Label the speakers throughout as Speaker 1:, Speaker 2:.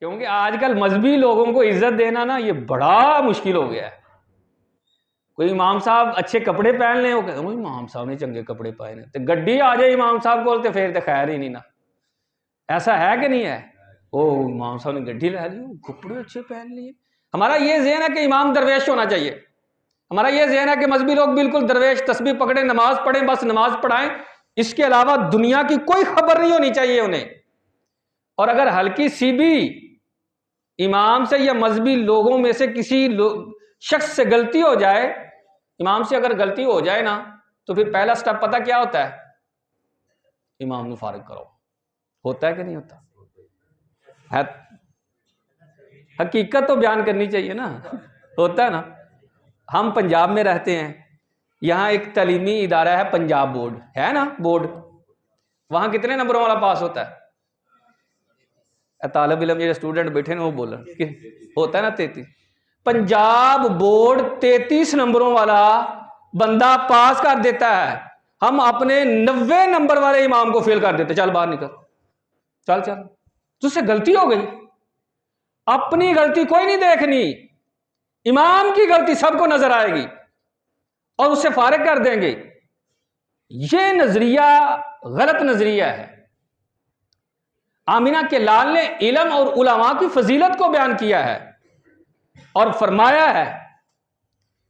Speaker 1: کیونکہ آج کل مذہبی لوگوں کو عزت دینا نا یہ بڑا مشکل ہو گیا ہے. کوئی امام صاحب اچھے کپڑے پہن لیں, وہ کہتے ہیں امام صاحب نے چنگے کپڑے پائے نے, تو گڈی آ جائے امام صاحب کو تو پھر تو خیر ہی نہیں نا. ایسا ہے کہ نہیں ہے؟ او امام صاحب نے گڈی لے لی, کپڑے اچھے پہن لیے. ہمارا یہ ذہن ہے کہ امام درویش ہونا چاہیے. ہمارا یہ ذہن ہے کہ مذہبی لوگ بالکل درویش, تسبیح پکڑیں, نماز پڑھیں, بس نماز پڑھائیں, اس کے علاوہ دنیا کی کوئی خبر نہیں ہونی چاہیے انہیں. اور اگر ہلکی سی بھی امام سے یا مذہبی لوگوں میں سے کسی شخص سے غلطی ہو جائے, امام سے اگر غلطی ہو جائے نا, تو پھر پہلا سٹیپ پتہ کیا ہوتا ہے؟ امام کو فارغ کرو. ہوتا ہے کہ نہیں ہوتا؟ حقیقت تو بیان کرنی چاہیے نا. ہوتا ہے نا. ہم پنجاب میں رہتے ہیں, یہاں ایک تعلیمی ادارہ ہے پنجاب بورڈ, ہے نا بورڈ. وہاں کتنے نمبروں والا پاس ہوتا ہے؟ طالب علم یہ اسٹوڈنٹ بیٹھے نا وہ بول رہے ہوتا ہے نا 33. پنجاب بورڈ 33 نمبروں والا بندہ پاس کر دیتا ہے, ہم اپنے 90 نمبر والے امام کو فیل کر دیتے. چل باہر نکل, چل چل, تجھ سے غلطی ہو گئی. اپنی غلطی کوئی نہیں دیکھنی, امام کی غلطی سب کو نظر آئے گی اور اس سے فارغ کر دیں گے. یہ نظریہ غلط نظریہ ہے. آمینہ کے لال نے علم اور علماء کی فضیلت کو بیان کیا ہے اور فرمایا ہے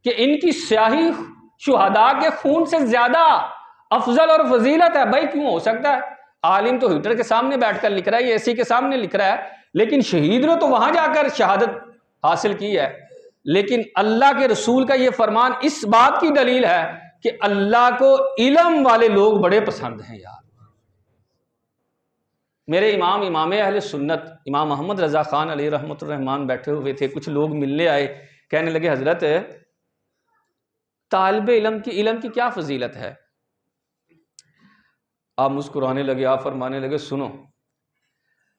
Speaker 1: کہ ان کی سیاہی شہداء کے خون سے زیادہ افضل اور فضیلت ہے. بھائی کیوں ہو سکتا ہے؟ عالم تو ہیٹر کے سامنے بیٹھ کر لکھ رہا ہے, اے سی کے سامنے لکھ رہا ہے, لیکن شہید نے تو وہاں جا کر شہادت حاصل کی ہے. لیکن اللہ کے رسول کا یہ فرمان اس بات کی دلیل ہے کہ اللہ کو علم والے لوگ بڑے پسند ہیں. یار میرے امام اہل سنت امام محمد رضا خان علیہ رحمۃ الرحمان بیٹھے ہوئے تھے. کچھ لوگ ملنے آئے, کہنے لگے حضرت طالب علم کی کیا فضیلت ہے؟ آپ مسکرانے لگے, آپ فرمانے لگے سنو,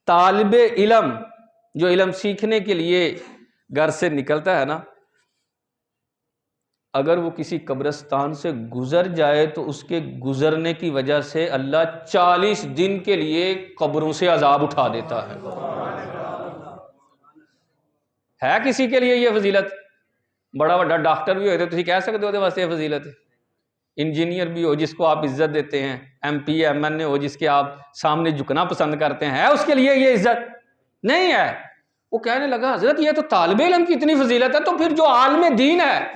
Speaker 1: طالب علم جو علم سیکھنے کے لیے گھر سے نکلتا ہے نا, اگر وہ کسی قبرستان سے گزر جائے تو اس کے گزرنے کی وجہ سے اللہ 40 دن کے لیے قبروں سے عذاب اٹھا دیتا ہے. ہے کسی کے لیے یہ فضیلت؟ بڑا بڑا ڈاکٹر بھی ہوئے تو کہہ سکتے ہو واسطے یہ فضیلت ہے. انجینئر بھی ہو جس کو آپ عزت دیتے ہیں, ایم پی ایم این اے ہو جس کے آپ سامنے جھکنا پسند کرتے ہیں, اس کے لیے یہ عزت نہیں ہے. وہ کہنے لگا حضرت یہ تو طالب علم کی اتنی فضیلت ہے, تو پھر جو عالم دین ہے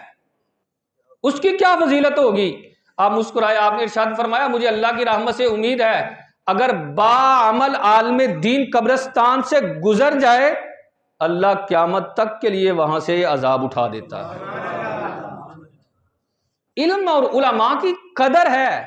Speaker 1: اس کی کیا فضیلت ہوگی؟ آپ مسکرائے, آپ نے ارشاد فرمایا مجھے اللہ کی رحمت سے امید ہے اگر باعمل عالم دین قبرستان سے گزر جائے اللہ قیامت تک کے لیے وہاں سے عذاب اٹھا دیتا ہے. علم اور علماء کی قدر ہے.